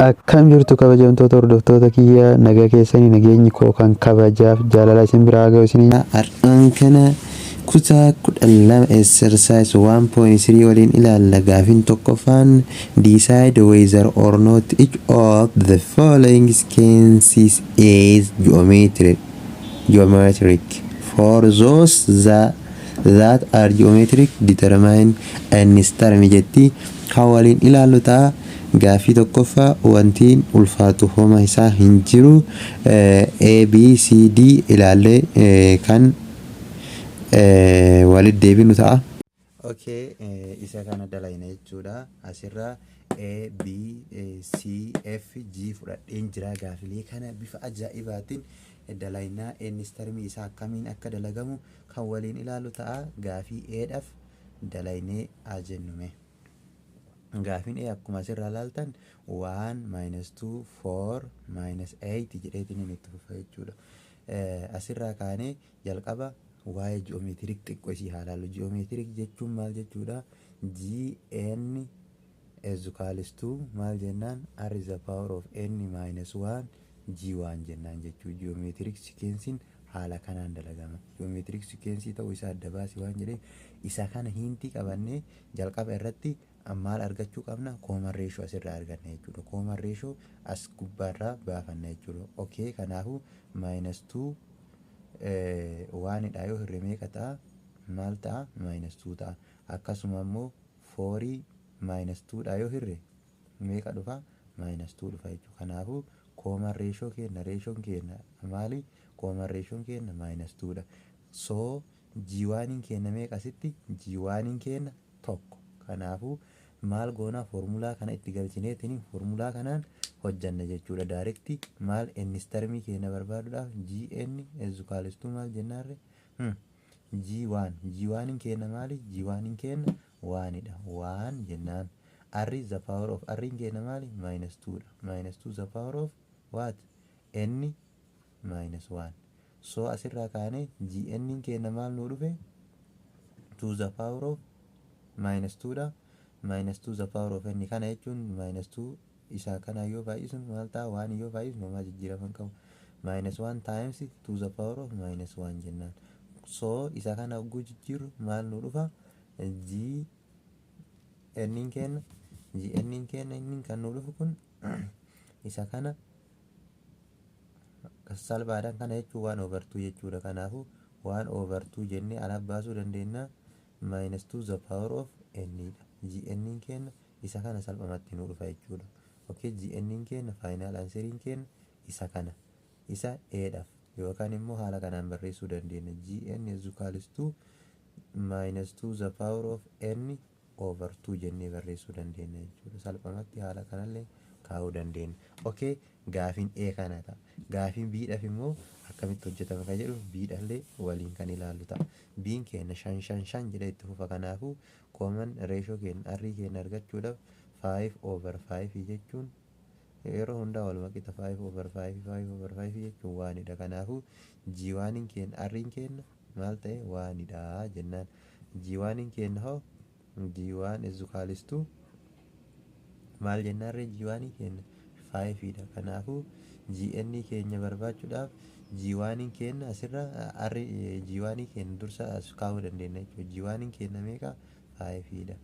Akkam jirtu kabajamtoota hordoftoota kiyya nagaa keessanii nageenyi koo kan kabajaaf jaalala isin biraa ga'u isin har'aan kana kutaa 12 exercise 1.3 waliin ilaalla. Gaaffiin tokkoffaan decide whether or not each of the following sequences is geometric. For those that are geometric determine innis termi jetti kan waliin ilaallu ta'a. Gaaffii tokkoffaa wantiin ulfaatu homa isaa hin jiru. ABCD ilaallee kan walitti deebinu ta'a. Okay, isa kana dalayna jechuudha. Asirraa A, B, C, F, G fudhadheen jira. Gaaffilee kana bifa ajaa'ibaatiin dalaynaa innis termii isaa akkamiin akka dalagamu kan waliin ilaallu ta'a. Gaaffii Eedhaaf dalaynee haa jennume. Gaaffiin akkuma asirraa ilaaltan 1 minus 2 4 minus 8 jedheetiin inni itti fufa jechuudha. Asirraa kaanee jalqaba waa'ee ji'oomeetirik xiqqoo isii haa ilaallu. Ji'oomeetirik jechuun maal jechuudha? Gn ezukaalistuu maal jennaan? R is the power of n minus 1 g1 jennaan jechuudha. Ji'oomeetirik sikeensiin haala kanaan dalagama. Ji'oomeetirik sikeensii ta'uu isaa adda baasii waan jedhee isa kana hintii qabannee jalqaba irratti maal argachuu qabna? Common ratio asirraa arganna jechuudha. Common ratio as gubbaarraa baafanna jechuudha. Okay, kanaafuu minus 2 waanidha yoo hirre meeqa ta'a? Maal ta'a? Minus 2 ta'a. Akkasuma immoo 4 minus 2 dha yoo hirre meeqa dhufa? Minus 2 dhufa jechuudha. Kanaafuu common ratio keenya maali? Common ratio keenya minus 2 dha. So G1 keenya meeqa asitti? G1 keenya tokko. Kanaafuu maal goona? Formulaa kana itti galchineetiin formulaa kanaan hojjanna jechuudha. Directly maal innis termii keenya barbaaduudhaaf Gn ezukaalistuu maal jennaarre? G1 keenya maali? G1 keenya 1dha. 1 jennaan. R is the power of R keenya maali? Minus 2dha. Minus 2 the power of what? N minus 1. So asirraa kaanee Gn keenya maal nuu dhufe? 2 the power of minus 2dha. Minus 2 the power of n kana jechuun minus 2 isaa kana yoo baay'isuun maal ta'a? 1 yoo baay'isnu homaa jijjiiraman qabu. Minus 1 times 2 the power of minus 1 jennaan. So isa kana hogguu jijjiirru maal nuu dhufa? Gn keenya inni kan nuu dhufu kun isa kana salphaadhaan kana jechuun 1 over 2 jechuudha. Kanaafuu 1 over 2 jennee alaaf baasuu dandeenya. Minus 2 the power of n dha. Gn keenya isa kana salphumatti nuu dhufa jechuudha. Okay, Gn keenya final answeriin keenya isa kana. Isa Eedhaaf yookaan immoo haala kanaan barreessuu dandeenya. Gn ezukaalistuu minus 2 the power of n over 2 jennee barreessuu dandeenya jechuudha. Salphumatti haala kanallee kaa'uu dandeenya. Okay, gaaffiin A kana ta'a. Gaaffiin B'dhaaf immoo akkamitti hojjetama kan jedhu B'dhallee waliin kan ilaallu ta'a. B'n keenya 5 jedhee itti fufa. Kanaafuu common ratio keenya R keenya argachuudhaaf 5 over 5 jechuun yeroo hundaa walumaa qixa 5 over 5 jechuun 1dha. Kanaafuu G1 keenya R keenya maal ta'e? 1dha jennaan. G1 keenya hoo? G1 ezukaalistuu maal jennaarre? G1 keenya 5dha. Kanaafuu Gn keenya barbaachuudhaaf G1 keenya asirra G1 keenya dursa as kaa'uu dandeenya jechuudha. G1 keenya meeqa? 5dha.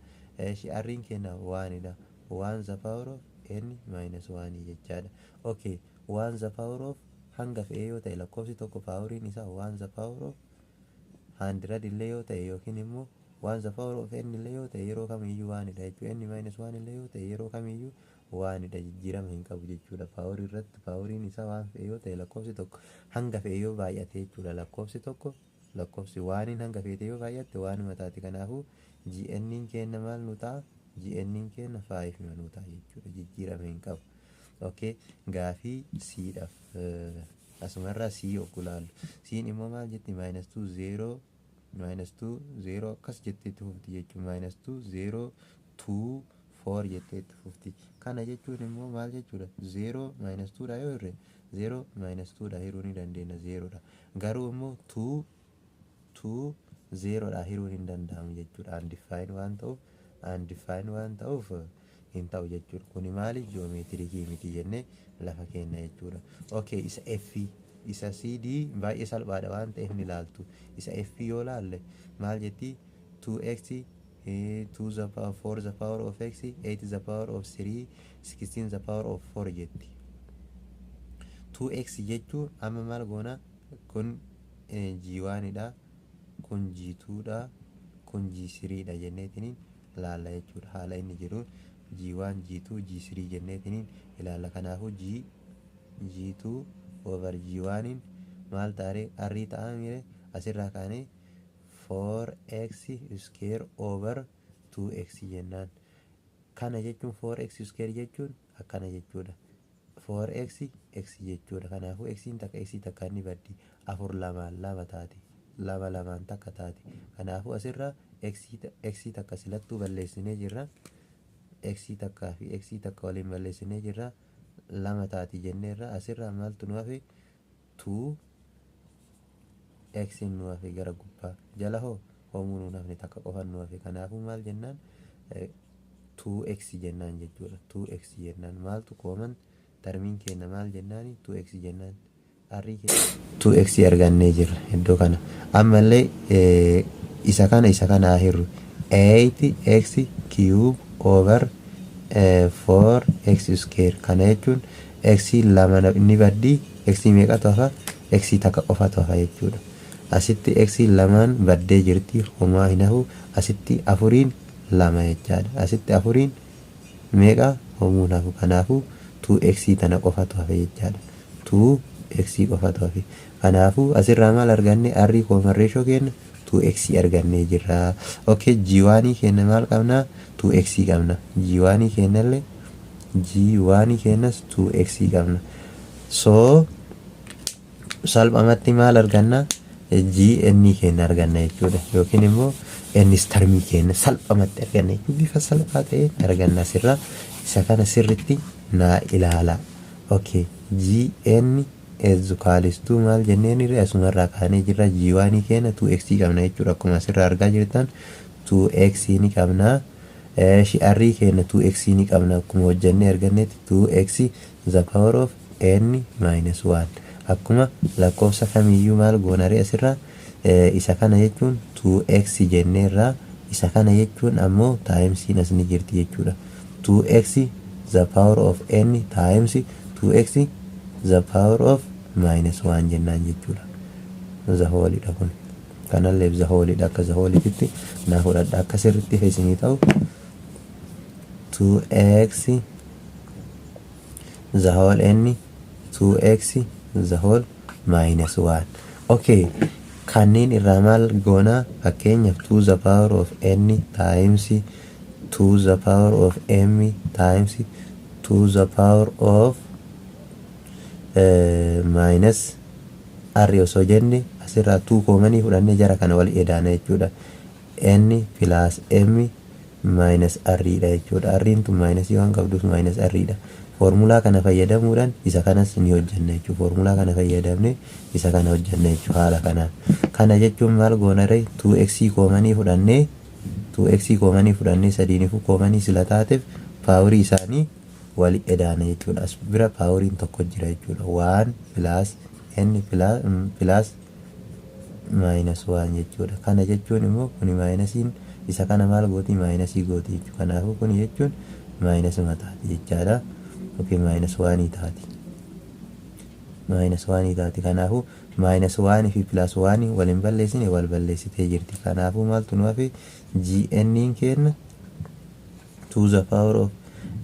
R keenya 1dha. 1 the power of n minus 1 jechaadha. Okay, 1 the power of hanga fe'ee yoo ta'e lakkoofsi tokko paawuriin isaa 1 the power of 100 illee yoo ta'e yookiin immoo 1 the power of n illee yoo ta'e yeroo kamiyyuu 1dha jechuudha. N minus 1 illee yoo ta'e yeroo kamiyyuu 1dha. Jijjiirama hin qabu jechuudha. Paaworii irratti paawuriin isaa waan fe'e yoo ta'e lakkoofsi tokko hanga fe'e yoo baay'ate jechuudha. Lakkoofsi tokko lakkoofsi 1 hanga fe'e yoo baay'atte 1 mataati. Kanaafuu Gn keenya maal nu ta'a? Gn keenya 5 nu ta'a jechuudha. Jijjiirama hin qabu. Okay, gaaffii C'dhaaf asumarraa C ogguu ilaallu. C'in immoo maal jetti? Minus 2 0 akkas jettee itti fufti jechuudha. Minus 2 0 2 4 jettee itti fufti. Kana jechuun immoo maal jechuudha? 0 minus 2 dha yoo hirre 0 minus 2 dha hiruu ni dandeenya 0dha. Garuu immoo 2 0 dha hiruun hin danda'amu jechuudha. Undefined waan ta'uuf hin ta'u jechuudha. Kuni maali jiyoomeetirii miti jennee lafa kenna jechuudha. Okay, isa f isa cd baay'ee salphaadha waan ta'eef ni ilaaltu. Isa f yoo laalle maal jetti 2x 2 the power 4 the power of x 8 the power of 3 16 the power of 4 jetti. 2x jechuun amma maal goona kun g1 dha, kun g2 dha, kun g3 dha jenneetiniin ilaalla jechuudha. Haala inni jiru g1 g2 g3 jenneetiniin ilaalla. Kanaafuu g2 over g1 maal taare arrii ta'aa mire asirraa kaanee 4x square over 2x jennaan. Kana jechuun 4x square jechuun akkana jechuudha. 4x x jechuudha. Kanaafuu x takka inni baddi 4 2 taati. 2 takka taati. Kanaafuu asirraa x takka silattuu balleessinee jirra. X takkaa fi x takka waliin balleessinee jirra. 2 taati jenneerra. Asirraa maaltu nu hafe 2 x nu hafe gara gubbaa jala hoomuu nu hafne takka qofan nu hafe. Kanaafuu maal jennaan 2x jennaan jechuudha. 2x jennaan maaltu kooman tarmiin keenya maal jennaani 2x jennaan. Arrii 2x argannee jirra iddoo kana. Ammallee isa kana hirru 8x cube over 4x square. Kana jechuun x lama ni baddi x meeqatu hafa x takka qofatu hafa jechuudha. Asitti x lamaan baddee jirti homaa hin hafu. Asitti afuriin lama jechaadha. Asitti afuriin meeqa homuun hafu. Kanaafuu 2x tana qofatu hafe jechaadha. 2x qofatu hafe. Kanaafuu asirraa maal arganne arrii common ratio keenya 2x argannee jirra. Okay, g1 keenya maal qabna 2x qabna. g1 keenyallee g1 keenyas 2x qabna. So salphumatti maal arganna gn keenya arganna jechuudha. Yookiin immoo nnis tarmii keenya salphumatti arganna. Bifa salphaa ta'een arganna. Asirraa isa kana sirritti naa ilaala. Okay, gn ezukaalistuu maal jenneen irra asumarraa kaanee jirra. g1 keenya 2x qabna jechuudha. Akkuma asirraa argaa jirtan 2x ni qabna. Arrii keenya 2x ni qabna. Akkuma hojjennee argannetti 2x the power of n minus 1. Akkuma lakkoofsa kamiyyuu maal goonaree asirraa isa kana jechuun 2x jenneerraa. Isa kana jechuun ammoo taayimsiin as ni jirti jechuudha. 2x the power of n times 2x the power of minus 1 jennaan jechuudha. The whole dha kun. Kanallee the whole dha. Akka the whole titti naa fudhadha akka sirritti feesinii ta'u 2x the whole n 2x the whole minus 1. Okay, kanneen irraa maal goona fakkeenyaaf 2 the power of n times 2 the power of m times 2 the power of minus r osoo jenne asirraa 2 koomanii fudhannee jara kana wal edaana jechuudha. n plus m minus r dha jechuudha. R'n tun minus waan qabduuf minus r dha. Formulaa kana fayyadamuudhaan isa kanas ni hojjenna jechuudha. Formulaa kana fayyadamne isa kana hojjenna jechuudha haala kanaan. Kana jechuun maal goonaree 2x koomanii fudhannee sadiinifu koomanii sila taateef paaworii isaanii wal edaana jechuudha. As bira paaworiin tokko jira jechuudha. 1 plus n plus minus 1 jechuudha. Kana jechuun immoo kuni maayinasiin isa kana maal gooti maayinasii gooti jechuudha. Kanaafuu kuni jechuun maayinasi mataati jechaadha. Okay, minus 1 taati. Minus 1 taati. Kanaafuu minus 1 fi plus 1 waliin balleessine wal balleessitee jirti. Kanaafuu maaltu nu hafe gn keenya 2 the power of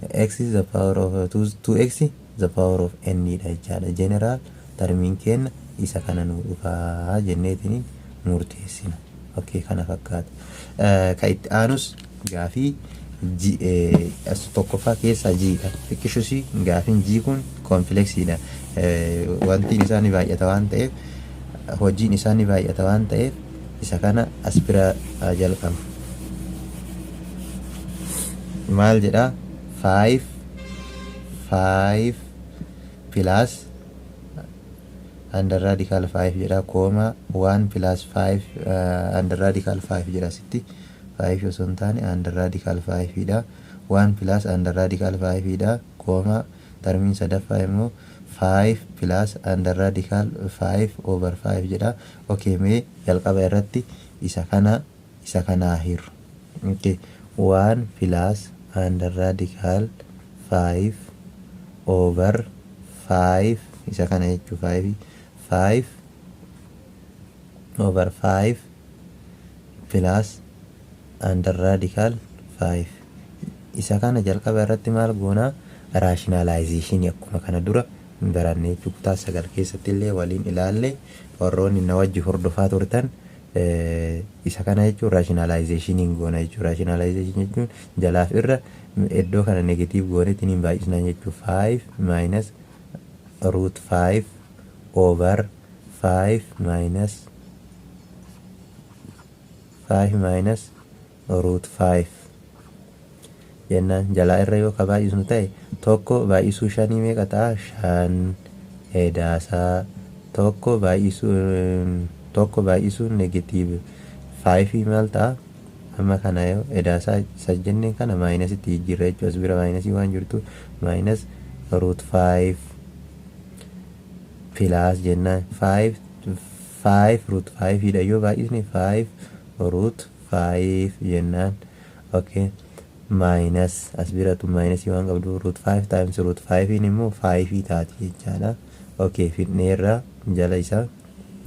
x is the power of 2x the power of n dha jechaadha. General tarmiin keenya isa kana nu dhufaa jenneetiniin murteessina. Okay, kana fakkaata. Ka itti aanus gaafii as tokkoffaa keessa jiidha. Xiqqishusi gaafiin jii kun kompleksiidha. Wantiin isaanii baay'ata waan ta'eef hojiin isaanii baay'ata waan ta'eef isa kana as bira jalqabu. Maal jedhaa 5 plus under radical 5 jedha kooma 1 plus 5 under radical 5 jedha sitti 5 osoo hin taane under radical 5 dha 1 plus under radical 5 dha kooma termiin sadaffaa immoo 5 plus under radical 5 over 5 jedha. Okay, mee jalqaba irratti isa kana hiru. Okay, 1 plus under radical 5 over 5 isa kana jechuu 5 over 5 plus under radical 5 isa kana jalqaba irratti maal goona rationalization akkuma kana dura baranne kutaa 9 keessatti illee waliin ilaalle warroonni na wajji hordofaa turtan isa kana jechuun rationalization goona jechuudha. Rationalization jechuun jalaaf irra iddoo kana negative goonetiin hin baay'isnaa jechuudha. 5 minus root 5 over 5 minus root 5 jennaan jalaa irra yoo ka baay'isnu ta'e tokko baay'isuu 5 meeqa ta'a 5 edaasaa tokko baay'isuu negative 5 maal ta'a amma kana yoo edaasaa isa jenneen kana maayinasitti jijjiirra jechuudha. As bira maayinasii waan jirtu maayinas root 5 plus jennaan 5 root 5 dha yoo baay'isne 5 root 5 jennaan. Okay, minus as biratu minus waan qabdu root 5 times root 5 immoo 5 taati jechaadha. Okay, fidneerra jala isaa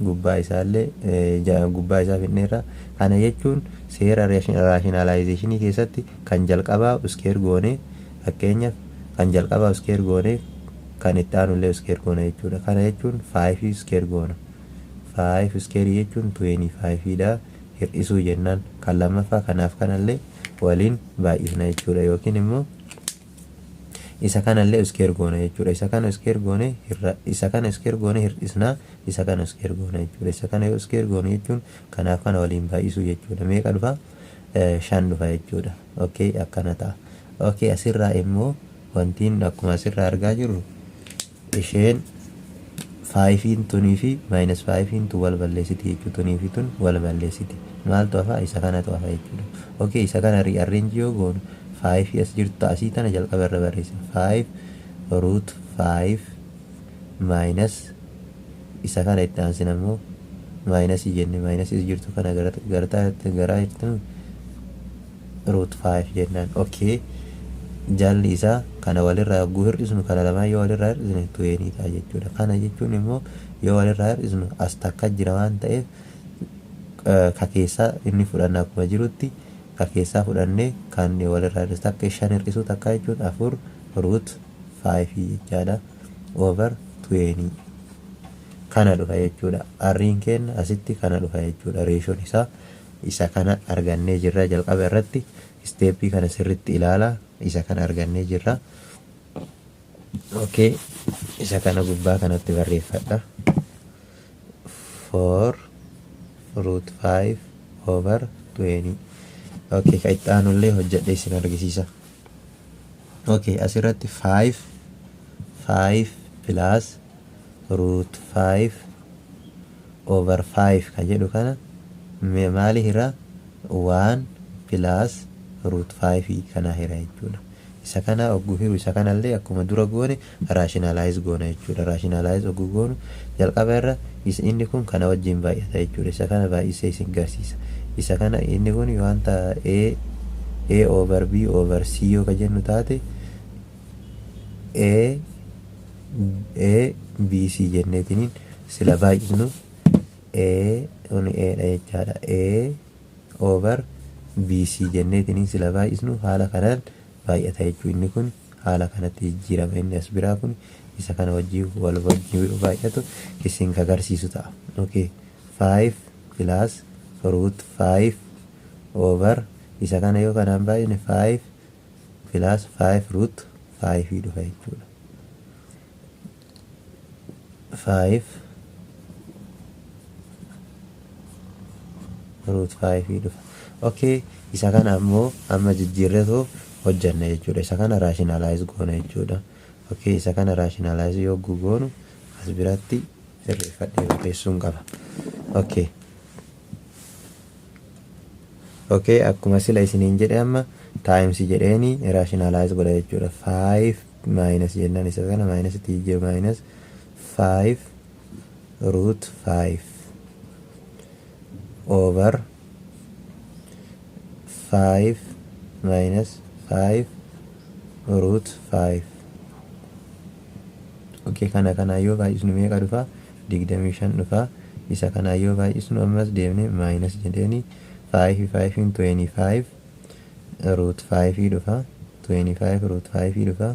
gubbaa isaallee gubbaa isaa fidneerra. Kana jechuun seera rationalization keessatti kan jalqabaa square goone fakkeenyaaf kan jalqabaa square goone kan itti aanullee square goona jechuudha. Kana jechuun 5 square goona. 5 square jechuun 25 dha. Hir'isuu jennaan kan lammaffaa kanaaf kanallee waliin baay'isna jechuudha. Yookiin immoo isa kanallee square goona jechuudha. Isa kana square goone hir'isna isa kana square goona jechuudha. Isa kana yoo square goone jechuun kanaaf kana waliin baay'isuu jechuudha. Meeqa dhufa? 5 dhufa jechuudha. Okay, akkana ta'a. Okay, asirraa immoo wantiin akkuma asirraa argaa jirru isheen 5 tunii fi minus 5 tu wal balleessiti jechuudha. Tunii fi tun wal balleessiti. Maaltu hafa? Isa kanatu hafa jechuudha. Okay, isa kana rearrange yoo goonu 5 as jirtu asii tana jalqaba irra barreessa. 5 root 5 minus isa kana itti aansina immoo minus jenne minus is jirtu kana garaa jirtu root 5 jennaan. Okay, jalli isaa kana walirraa yogguu hir'isnu kana lamaan yoo walirraa hir'isne 20 ta'a jechuudha. Kana jechuun immoo yoo walirraa hir'isnu as takka jira waan ta'eef ka keessaa inni fudhanna akkuma jirutti ka keessaa fudhannee kan walirraa hir'isnu takka 5 hir'isuu takka jechuun 4 root 5 jechaadha over 20 kana dhufa jechuudha. Arriin keenya asitti kana dhufa jechuudha. Reeshoon isaa isa kana argannee jirra. Jalqaba irratti steepii kana sirritti ilaala. Isa kana argannee jirra. Okay, isa kana gubbaa kanatti barreeffadha. 4 root 5 over 20. Okay, ka itti aanullee hojjedhe isin argisiisa. Okay, asirratti 5 plus root 5 over 5 ka jedhu kana maali hira 1 plus root 5 kana hira jechuudha. Isa kana ogguu hiru isa kanallee akkuma dura goone rationalize goona jechuudha. Rationalize ogguu goonu jalqaba irra inni kun kana wajjin baay'ata jechuudha. Isa kana baay'isee isin garsiisa. Isa kana inni kun wanta a over b over c yoo ka jennu taate a b c jenneetiniin sila baay'isnu a dha jechaadha. A over b c jenneetiniin sila baay'isnu haala kanaan baay'ata jechuudha. Inni kun haala kanatti jijjiirama. Inni as biraa kun isa kana wajjii wal wajjii baay'atu isin agarsiisu ta'a. Okay, 5 plus root 5 over isa kana yoo kanaan baay'ine 5 plus 5 root 5 dhufa jechuudha. 5 root 5 dhufa. Okay, isa kana ammoo amma jijjiirreetoo hojjanna jechuudha. Isa kana rationalize goona jechuudha. Okay, isa kana rationalize yoo goonu as biratti sirreeffadhee barreessuun qaba. Okay, akkuma sila isiniin jedhe amma times jedheeni rationalize godha jechuudha. 5 minus jennaan isa kana minus tj minus 5 root 5 over 5 minus 5 root 5. Okay, kana yoo baay'isnu meeqa dhufa? 25 dhufa. Isa kana yoo baay'isnu ammas deemne minus jedheeni 5 in 25 root 5 dhufa. 25 root 5 dhufa.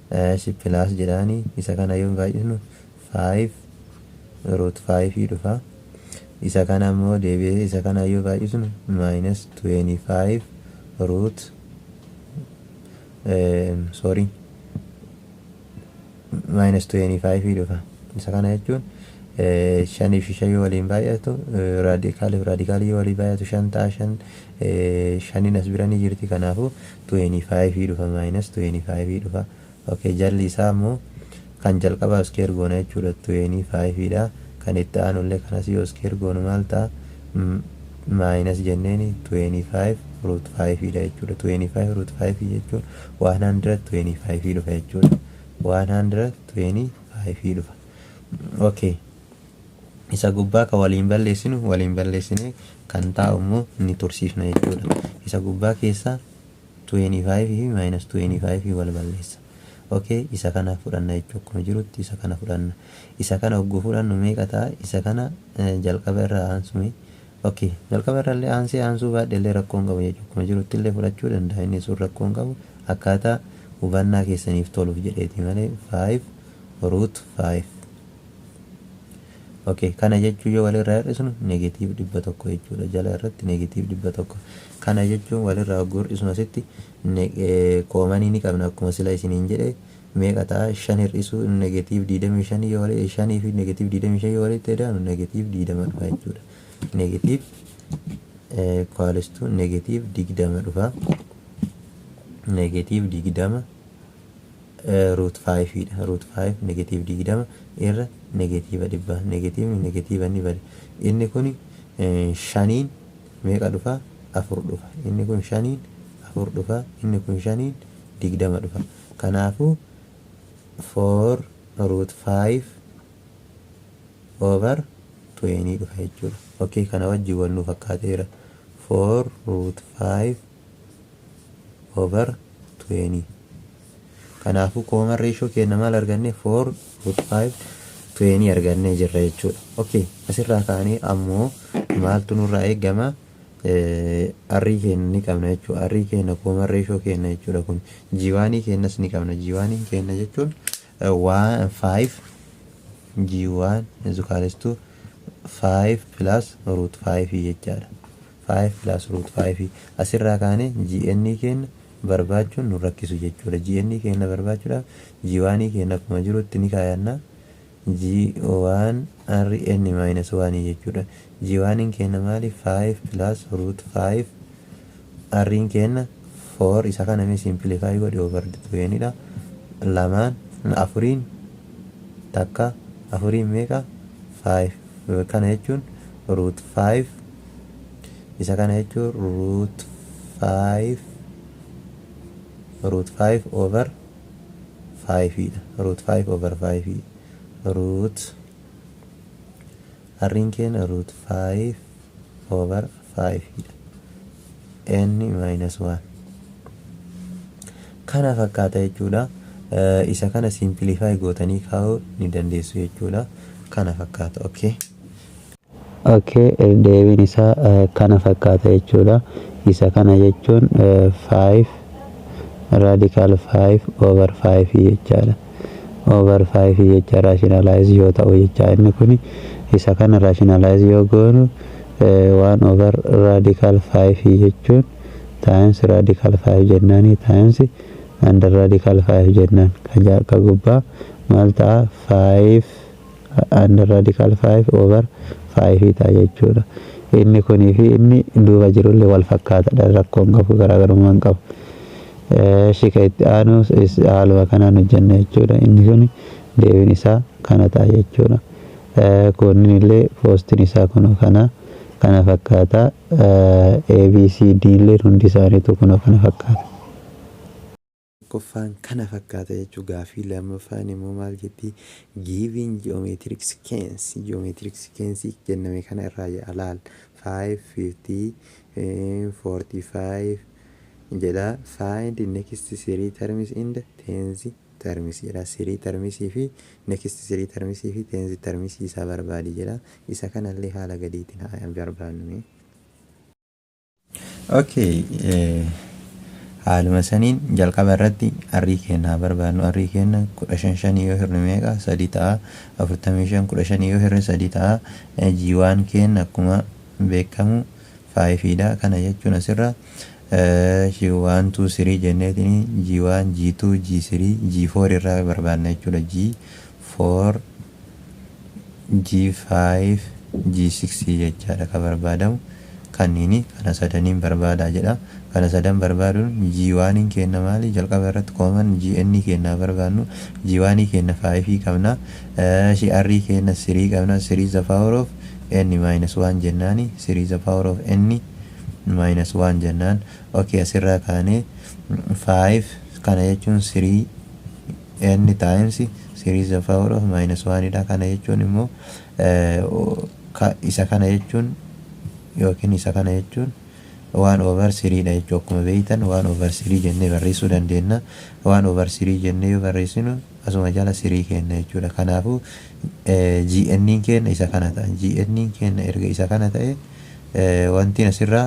Plus jedhaani isa kana yoo baay'isnu 5 root 5 dhufa. Isa kana ammoo deebi'ee isa kana yoo baay'isnu minus 25 root minus 25 dhufa. Isa kana jechuun 5 fi 5 yoo waliin baay'atu raadikaali yoo waliin baay'atu 5 ta'a 5 as bira ni jirti. Kanaafuu 25 dhufa minus 25 dhufa. Okay, jalli isaa ammoo kan jalqabaa square goona jechuudha 25 dha. Kan itti aanullee kanas yoo square goonu maal ta'a? Minus jenneeni 25 root 5 dha jechuudha. 25 root 5 jechuun 125 dhufa jechuudha. 125 dhufa. Okay, isa gubbaa ka waliin balleessine kan taa'u immoo ni tursiifna jechuudha. Isa gubbaa keessa 25 fi minus 25 wal balleessa. Okay, isa kana fudhanna jechuudha. Akkuma jirutti isa kana fudhanna. Isa kana hogguu fudhannu meeqa ta'a? Isa kana jalqaba irraa aansume. Okay, jalqaba irra illee aansuu baadhellee rakkoon qabu jechuudha. Akkuma jirutti illee fudhachuu danda'a. Inni sun rakkoon qabu akkaataa hubannaa keessaniif toluuf jedheeti malee 5 root 5. Okay, kana jechuun yoo walirraa hir'isnu negatiiv 100 jechuudha. Jala irratti negatiiv 100. Kana jechuun walirraa hogguu hir'isnu asitti koomanii ni qabna akkuma sila isiniin jedhe meeqa ta'a? 5 hir'isuu negatiiv 25 yoo walitti 5 fi negatiiv 25 yoo walitti ta'an negatiiv 20 dhufa jechuudha. Negatiiv equals to negatiiv 20 dhufa. Negatiiv 20 root 5 dha. Root 5 negatiiv 20 irra negatiiva 100. Negatiiva ni bade. Inni kun 5 meeqa dhufa? 4 dhufa. Inni kun 5 4 dhufa. Inni kun 5 20 dhufa. Kanaafuu 4 root 5 over 20 dhufa jechuudha. Okay, kana wajji wal nu fakkaateera. 4 root 5 over 20. Kanaafuu common ratio keenya maal arganne? 4 root 5 20 arganne jirra jechuudha. Okay, asirraa kaanee ammoo maaltu nurraa eegama? Arrii keenya ni qabna jechuudha. Arrii keenya common ratio keenya jechuudha. Kun G1 keenyas ni qabna. G1 keenya jechuun 5 G1 is equals to 5 plus root 5 jechaadha. 5 plus root 5. Asirraa kaanee GN keenya barbaachuun nu rakkisu jechuudha. GN keenya barbaachuudhaaf G1 keenya akkuma jirutti ni kaayanna. G1 RN minus 1 jechuudha. G1 keenya maali? 5 plus root 5. R'n keenya 4. Isa kana mee simplify godhe over 20 dha. Lamaan afuriin takka afuriin meeqa? 5. Kana jechuun root 5. Isa kana jechuun root 5 over 5 dha. Root 5 over 5. Root R'n keenya root 5 over 5 dha. N minus 1. Kana fakkaata jechuudha. Isa kana simplify gootanii kaa'uu ni dandeessu jechuudha. Kana fakkaata. Okay. Okay, deebiin isaa kana fakkaata jechuudha. Isa kana jechuun 5 radical 5 over 5 jechaadha. Over 5 jecha rationalize yoo ta'u jecha inni kun isa kana rationalize yoo goonu 1 over radical 5 jechuun times radical 5 jennaani times under radical 5 jennaan ka gubbaa maal ta'a 5 under radical 5 over 5 ta'a jechuudha. Inni kunii fi inni duuba jirullee wal fakkaataadha. Rakkoon qabu garaagarummaa hin qabu. Shika itti aanu haaluma kanaan hojjenna jechuudha. Inni kun deebiin isaa kana ta'a jechuudha. Kunniin illee poostiin isaa kun kana kana fakkaata. ABCD illee hundi isaaniitu kun kana fakkaata. Qoffaan kana fakkaata jechuu gaafii lammaffaan immoo maal jetti giving geometric sequence jenname kana irraa alaal 5 50 45 jedha find next series terms in the tens terms jedha serii termisii fi next serii termisii fi tens termisii isaa barbaadi jedha isa kanallee haala gadiitiin haa barbaadnu. Okay, haaluma saniin jalqaba irratti arrii kennaa barbaadnu arrii kenna 15 yoo hirnu meeqa 3 ta'a 45 15 yoo hirnu 3 ta'a G1 kenna akkuma beekamu 5 dha kana jechuun asirra G1 2 3 jenneetini G1 G2 G3 G4 irraa barbaadna jechuudha G4 G5 G6 jechaadha ka barbaadamu kanniini kana sadaniin barbaadaa jedha kana sadan barbaaduun G1 kenna maali jalqaba irratti kooman GN kenna barbaadnu G1 kenna 5 qabna R kenna 3 qabna 3 is the power of n minus 1 jennaani 3 is the power of n minus 1 jennaan okay asirraa kaane 5 kana jechuun 3 n times 3 is the power of minus 1 dha kana jechuun immoo isa kana jechuun yookiin isa kana jechuun 1 over 3 dha jechuu akkuma beeytan 1 over 3 jennee barreessuu dandeenya 1 over 3 jennee yoo barreessinu asuma jala 3 kenna jechuudha kanaafuu GN kenna isa kana ta'a GN kenna erga isa kana ta'e wanti asirraa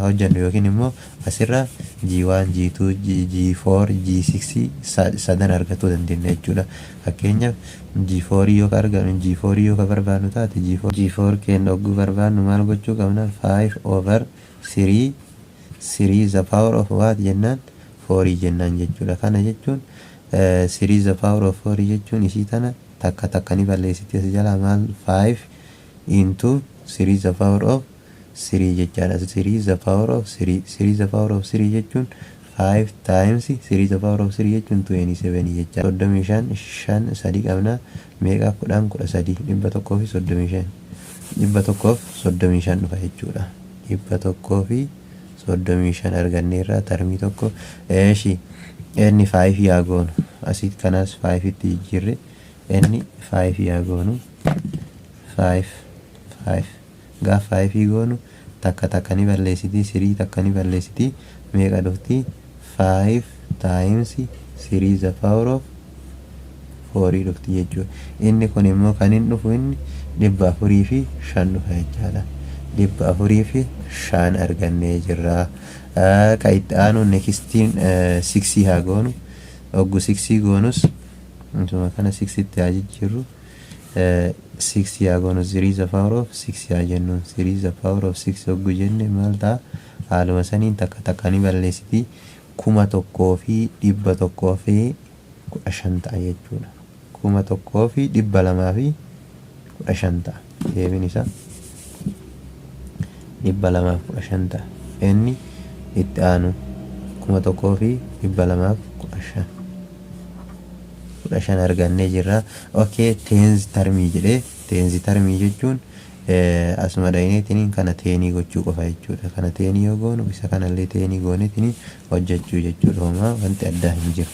hojjannu yookiin immoo asirraa G1 G2 G4 G6 sadan argachuu dandeenya jechuudha fakkeenyaaf G4 yoo argannu G4 yoo barbaadnu taate G4 kenna ogguu barbaadnu maal gochuu qabna 5 over 3 is the power of what jennaan 4 jennaan jechuudha kana jechuun 3 is the power of 4 jechuun isii tana takka takka ni balleessiti as jala maal 5 into 3 is the power of 3 jechaadha 3 is the power of 3 3 is the power of 3 jechuun 5 times 3 is the power of 3 jechuun 27 jechaadha 35 3 qabna meeqa 10 13 135 135 dhufa jechuudha 135 arganneerra tarmii tokko eeshi inni 5 yaa goonu asitti kanas 5 itti jirre inni 5 yaa goonu 5 gaaf 5 goonu takka takka ni balleessiti 3 takka ni balleessiti meeqa dhufti 5 times 3 is the power of 4 dhufti jechuudha inni kun immoo kan hin dhufu inni 405 dhufa jechaadha 405 argannee jirra ka itti aanu nextiin 6 haa goonu oggu 6 goonus insuma kana 6 itti haa jijjiirru 6 yaa goonu 3 is the power of 6 yaa jennuun 3 is the power of 6 oggu jenne maal ta'a haaluma saniin takka takka ni balleessiti 1,115 ta'a jechuudha 1,215 ta'a deebiin isaa 215 ta'a inni itti aanu 1,215 argannee jirra okay tens termii jedhee tens termii jechuun asuma dhayineetiin kana teenii gochuu qofa jechuudha kana teenii yoo goonu isa kanallee teenii gooneetiin hojjechuu jechuudha homaa wanti addaa hin jiru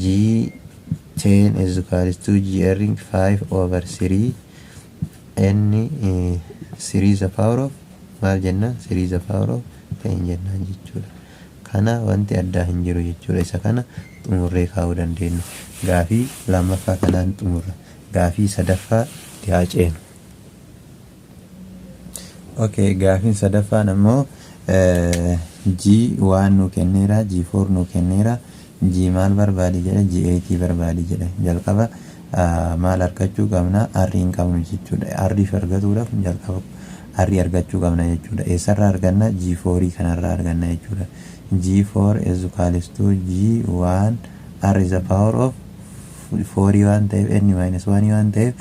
G10 is equal to GR 5 over 3 n 3 is the power of maal jenna 3 is the power of 10 jennaan jechuudha kana wanti addaa hin jiru jechuudha isa kana xumurree kaa'uu dandeenya gaafii lammaffaa kanaan xumurra gaafii sadaffaa haa ceenu okay gaafiin sadaffaan ammoo G1 nu kenneera G4 nu kenneera G maal barbaadi jedha G8 barbaadi jedha jalqaba maal argachuu qabna R hin qabnu jechuudha R argatuudhaaf jalqaba R argachuu qabna jechuudha eessarraa arganna G4 kanarraa arganna jechuudha G4 is equal to G1 R is the power of 4 waan ta'eef n minus 1 waan ta'eef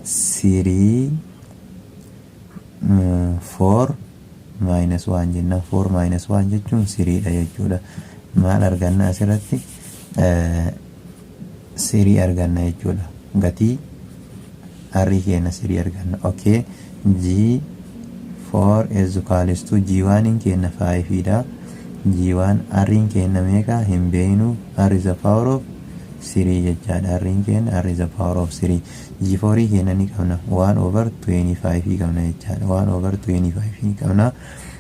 3 4 minus 1 jenna 4 minus 1 jechuun 3 dha jechuudha maal arganna asirratti 3 arganna jechuudha gatii R keenya 3 arganna okay G 4 is equals to g1 in kenna 5 dha. g1 r in kenna meeqa hin beeknu, r is the power of 3 jechaadha. r in kenna r is the power of 3. g4 kenna ni qabna 1 over 25 qabna jechaadha. 1 over 25 qabna.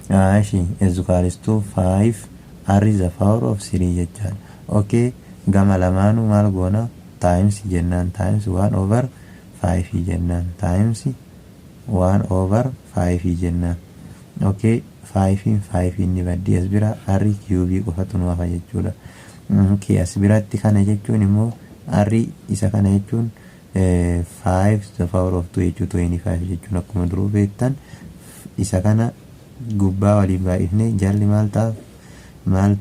Ashi is equals to 5 r is the power of 3 jechaadha. Okay, gama lamaanu maal goona times jennaan, times 1 over 5 jennaan, times 1 over 5 jennaan. Okay, 5 inni baddi as bira r cube qofatu nu hafa jechuudha. Okay, as biratti kana jechuun immoo r isa kana jechuun 5 the power of 2 jechuun 25 jechuun akkuma duruu beektan. Isa kana gubbaa waliin baay'ifne jalli maal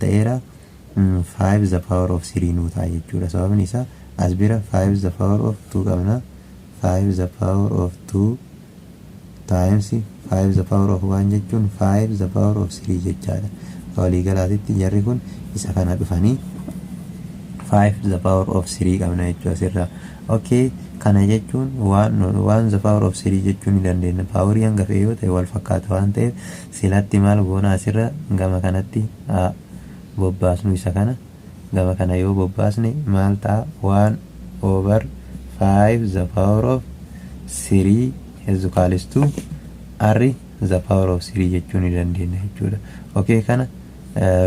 ta'eera 5 the power of 3 nu ta'a jechuudha. Sababni isaa as bira 5 the power of 2 qabna, 5 the power of 2 times 5 the power of 1 jechuun 5 the power of 3 jechaadha. Walii galaatitti jarri kun isa kana dhufanii 5 the power of 3 qabna jechuudha asirraa. Okay, kana jechuun 1 the power of 3 jechuun ni dandeenya. Paaworii hanga fe'ee yoo ta'e wal fakkaata waan ta'eef silatti maal goona asirra gama kanatti bobbaasnu isa kana. Gama kana yoo bobbaasne maal ta'a 1 over 5 the power of 3 is equals to r the power of 3 jechuun ni dandeenya jechuudha. Okay, kana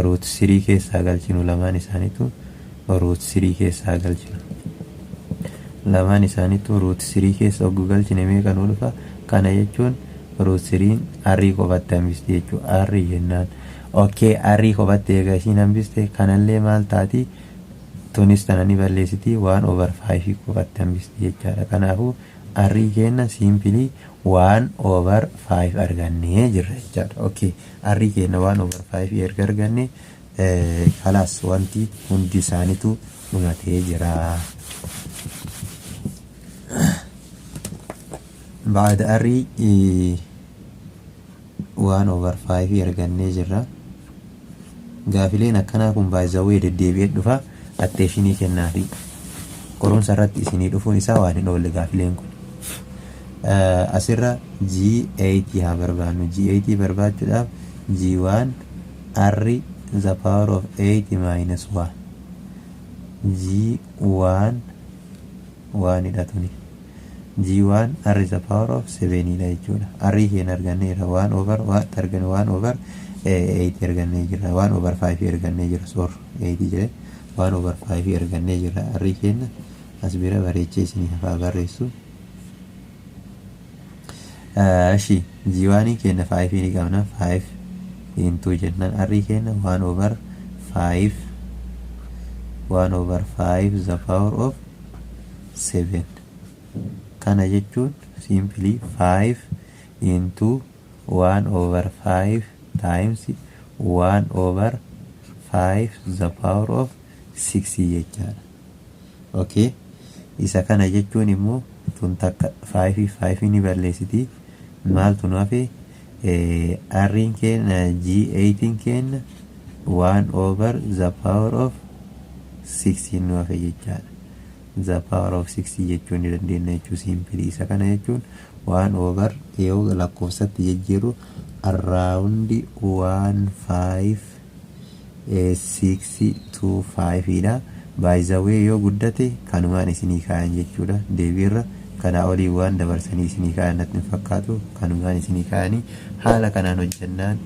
root 3 keessaa galchinu, lamaan isaaniitu root 3 keessaa galchinu. Lamaan isaaniitu root 3 keessa oguu galchine meeqa nu dhufa? Kana jechuun root 3 r qofatti hambiste jechuudha. r jennaan. Okay, r qofatti eega ishiin hambiste kanallee maal taati? Tunis tana ni balleessiti 1 over 5 qofatti hambiste jechaadha. Kanaafuu r kenna simply 1 over 5 arganne jirra jechaadha. Okay, r kenna 1 over 5 erga arganne kalaas wanti hundi isaaniitu dhumatee jira. بعد أري 1 over 5 arganne jirra. Gaafileen akkanaa kun baay'ee deddeebi'ee dhufa attentionii kennaafi qorumsa irratti isinii dhufuun isaa waan hin oolle gaafileen kun. Asirra G8 haa barbaannu. G8 barbaachuudhaaf G1 R the power of 8 minus 1 G1 1 dha tuni. G1 R is the power of 7 dha jechuudha. R hin arganneera 1 over 1 over 8 argannee jirra. 1 over 5 argannee jirra. 8 jedhe 1 over 5 argannee jirra. R kenna as bira bareechee isinii hafaa barreessu. Ashi G1 kenna 5 ni qabna. 5 into jennaan R kenna 1 over 5 the power of 7. Kana jechuun simply 5 into 1 over 5 times 1 over 5 the power of 6 jechaadha. Okay, isa kana jechuun immoo tun takka 5 ni balleessiti. Maaltu nu hafe? R kenna G8 kenna 1 over the power of 6 nu hafe jechaadha. The power of 6 jechuun ni dandeenya jechuu simply. Isa kana jechuun 1 over yoo lakkoofsatti jijjiiru around 15625 dha. By the way yoo guddate kanumaan isinii kaayan jechuudha. Deebiirra kana olii waan dabarsanii isinii kaayan natti hin fakkaatu. Kanumaan isinii kaayanii haala kanaan hojjennaan